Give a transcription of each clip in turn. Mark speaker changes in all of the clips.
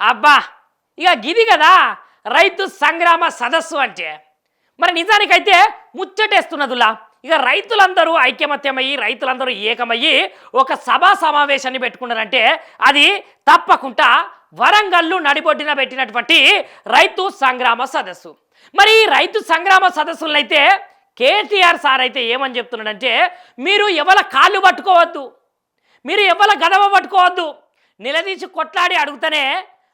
Speaker 1: అబ్బా ఇక గిది కదా రైతు సంగ్రామ సదస్సు అంటే. మరి నిజానికైతే ముచ్చటేస్తున్నదిలా. ఇక రైతులందరూ ఐక్యమత్యమయ్యి రైతులందరూ ఏకమయ్యి ఒక సభా సమావేశాన్ని పెట్టుకున్నారంటే అది తప్పకుండా వరంగల్లు నడిబొడ్డిన పెట్టినటువంటి రైతు సంగ్రామ సదస్సు. మరి ఈ రైతు సంగ్రామ సదస్సులైతే కేటీఆర్ సార్ అయితే ఏమని చెప్తున్నాడంటే, మీరు ఎవల కాళ్ళు పట్టుకోవద్దు, మీరు ఎవల గదవ పట్టుకోవద్దు, నిలదీసి కొట్లాడి అడుగుతూనే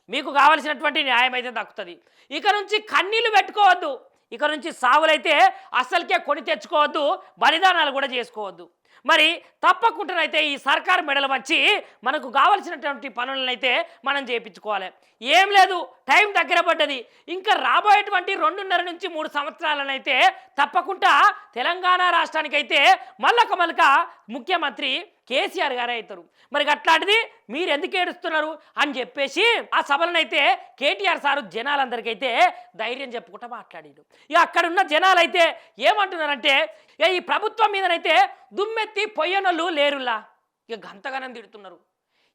Speaker 1: మీకు కావలసినటువంటి న్యాయం అయితే దక్కుతుంది. ఇక నుంచి కన్నీళ్లు పెట్టుకోవద్దు, ఇక నుంచి సావులైతే అస్సలకే కొని తెచ్చుకోవద్దు, బలిదానాలు కూడా చేసుకోవద్దు. మరి తప్పకుండానైతే ఈ సర్కారు మెడలు వచ్చి మనకు కావలసినటువంటి పనులనైతే మనం చేయించుకోవాలి. ఏం లేదు, టైం దగ్గర పడ్డది. ఇంకా రాబోయేటువంటి 2.5 నుంచి 3 సంవత్సరాలనైతే తప్పకుండా తెలంగాణ రాష్ట్రానికైతే మళ్ళక ముఖ్యమంత్రి కేసీఆర్ గారే అవుతారు. మరి అట్లాంటిది మీరు ఎందుకు ఏడుస్తున్నారు అని చెప్పేసి ఆ సభలనైతే కేటీఆర్ సారు జనాలందరికైతే ధైర్యం చెప్పుకుంటూ మాట్లాడాడు. ఇక అక్కడున్న జనాలైతే ఏమంటున్నారంటే, ఈ ప్రభుత్వం మీదనైతే దుమ్మెత్తి పొయ్యనోళ్ళు లేరులా. ఇక గంతగానం తిడుతున్నారు.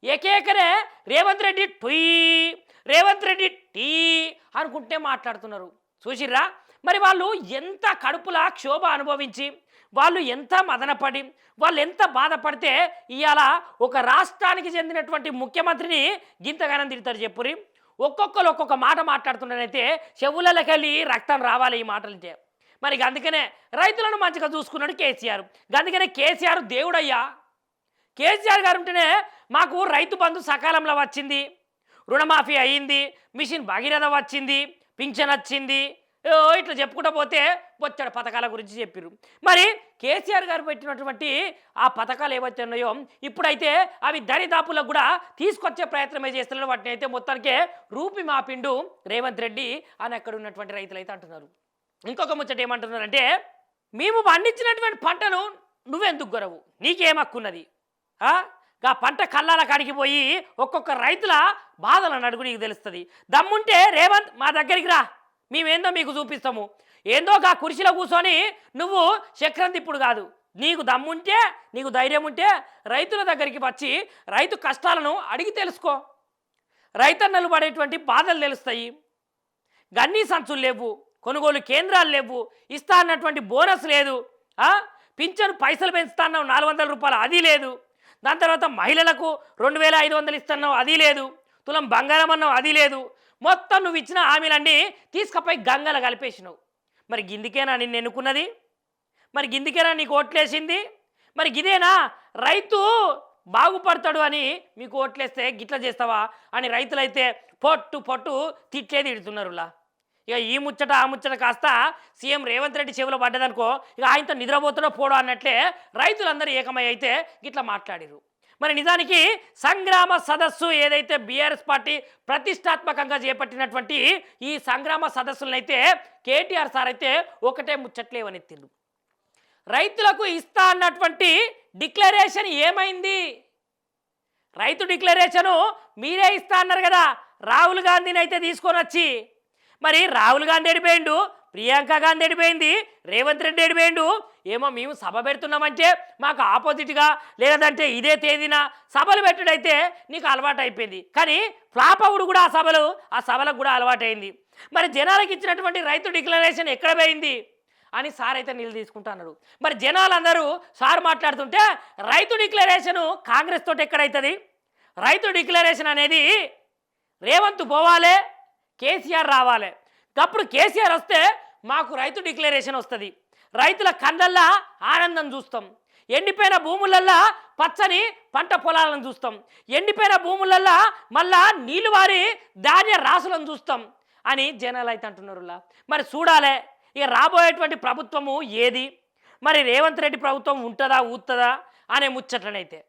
Speaker 1: ఏకేకనే రేవంత్ రెడ్డి టుయ్, రేవంత్ రెడ్డి టీ అనుకుంటే మాట్లాడుతున్నారు. చూసిర్రా? మరి వాళ్ళు ఎంత కడుపులా క్షోభ అనుభవించి, వాళ్ళు ఎంత మదనపడి, వాళ్ళు ఎంత బాధపడితే ఇవాళ ఒక రాష్ట్రానికి చెందినటువంటి ముఖ్యమంత్రిని గింతగానం తిడతారు చెప్పురి. ఒక్కొక్కరు ఒక్కొక్క మాట మాట్లాడుతున్నారైతే చెవులకి వెళ్ళి రక్తం రావాలి ఈ మాటలంటే. మరి అందుకనే రైతులను మంచిగా చూసుకున్నాడు కేసీఆర్. అందుకనే కేసీఆర్ దేవుడయ్యా. కేసీఆర్ గారు ఉంటేనే మాకు రైతు బంధు సకాలంలో వచ్చింది, రుణమాఫీ అయ్యింది, మిషన్ భగీరథ వచ్చింది, పింఛన్ వచ్చింది, ఇట్లా చెప్పుకుంటూ పోతే బొచ్చడు పథకాల గురించి చెప్పారు. మరి కేసీఆర్ గారు పెట్టినటువంటి ఆ పథకాలు ఏవైతే ఉన్నాయో ఇప్పుడైతే అవి దరిదాపులకు కూడా తీసుకొచ్చే ప్రయత్నమే చేస్తున్నారు. వాటిని అయితే మొత్తానికే రూపి మాపిండు రేవంత్ రెడ్డి అని అక్కడ ఉన్నటువంటి రైతులు అయితే అంటున్నారు. ఇంకొక ముచ్చట ఏమంటున్నారంటే, మేము పండించినటువంటి పంటను నువ్వెందుకు గొరవు, నీకేం హక్కున్నది? ఆ పంట కళ్ళాల కాడికి పోయి ఒక్కొక్క రైతుల బాధలను అడుగు, నీకు తెలుస్తుంది. దమ్ముంటే రేవంత్ మా దగ్గరికి రా, మేమేందో మీకు చూపిస్తాము. ఏందో ఆ కుర్చీలో కూర్చొని నువ్వు చక్రం తిప్పుడు కాదు. నీకు దమ్ముంటే, నీకు ధైర్యం ఉంటే రైతుల దగ్గరికి వచ్చి రైతు కష్టాలను అడిగి తెలుసుకో. రైతన్నలు పడేటువంటి బాధలు తెలుస్తాయి. గన్నీ సంచులు లేవు, కొనుగోలు కేంద్రాలు లేవు, ఇస్తా అన్నటువంటి బోనస్ లేదు, పింఛను పైసలు పెంచుతా అన్నావు 400 రూపాయలు, అది లేదు. దాని తర్వాత మహిళలకు 2500 ఇస్తున్నావు, అది లేదు. తులం బంగారం అన్నావు, అది లేదు. మొత్తం నువ్వు ఇచ్చిన హామీలన్నీ తీసుకుపోయి గంగల కలిపేసినావు. మరి గిందికేనా నిన్ను ఎన్నుకున్నది? మరి గిందికేనా నీకు ఓట్లేసింది? మరి గిదేనా రైతు బాగుపడతాడు అని మీకు ఓట్లేస్తే గిట్లా చేస్తావా అని రైతులైతే పొట్టు తిట్లే తిడుతున్నారులా. ఇక ఈ ముచ్చట ఆ ముచ్చట కాస్త సీఎం రేవంత్ రెడ్డి చెవిలో పడ్డదనుకో, ఇక ఆయనతో నిద్రపోతున్నా పోవడం అన్నట్లే రైతులందరూ ఏకమై అయితే గిట్లా మాట్లాడిరు. మరి నిజానికి సంగ్రామ సదస్సు ఏదైతే బీఆర్ఎస్ పార్టీ ప్రతిష్టాత్మకంగా చేపట్టినటువంటి ఈ సంగ్రామ సదస్సులనైతే కేటీఆర్ సార్ అయితే ఒకటే ముచ్చట్లేవనెత్తిండు. రైతులకు ఇస్తా అన్నటువంటి డిక్లరేషన్ ఏమైంది? రైతు డిక్లరేషను మీరే ఇస్తా అన్నారు కదా రాహుల్ గాంధీని అయితే తీసుకొని వచ్చి. మరి రాహుల్ గాంధీ ఎడిపోయిండు, ప్రియాంక గాంధీ ఎడిపోయింది, రేవంత్ రెడ్డి ఎడిపోయిండు. ఏమో మేము సభ పెడుతున్నామంటే మాకు ఆపోజిట్గా లేదంటే ఇదే తేదీన సభలు పెట్టుడైతే నీకు అలవాటు అయిపోయింది. కానీ ఫ్లాప్ అవుడు కూడా ఆ సభలకు కూడా అలవాటైంది. మరి జనాలకు ఇచ్చినటువంటి రైతు డిక్లరేషన్ ఎక్కడ పోయింది అని సార్ అయితే నీళ్ళు తీసుకుంటా అన్నాడు. మరి జనాలందరూ సార్ మాట్లాడుతుంటే రైతు డిక్లరేషను కాంగ్రెస్ తోటి ఎక్కడవుతుంది? రైతు డిక్లరేషన్ అనేది రేవంత్ పోవాలి, కేసీఆర్ రావాలి. అప్పుడు కేసీఆర్ వస్తే మాకు రైతు డిక్లరేషన్ వస్తుంది. రైతుల కళ్ళల్లా ఆనందం చూస్తాం, ఎండిపోయిన భూములల్లా పచ్చని పంట పొలాలను చూస్తాం, ఎండిపోయిన భూములల్లా మళ్ళా నీళ్ళు వారి ధాన్య రాసులను చూస్తాం అని జనాలు అయితే అంటున్నారులా. మరి చూడాలి ఇక రాబోయేటువంటి ప్రభుత్వము ఏది, మరి రేవంత్ రెడ్డి ప్రభుత్వం ఉంటుందా ఊతుందా అనే ముచ్చట్లనైతే.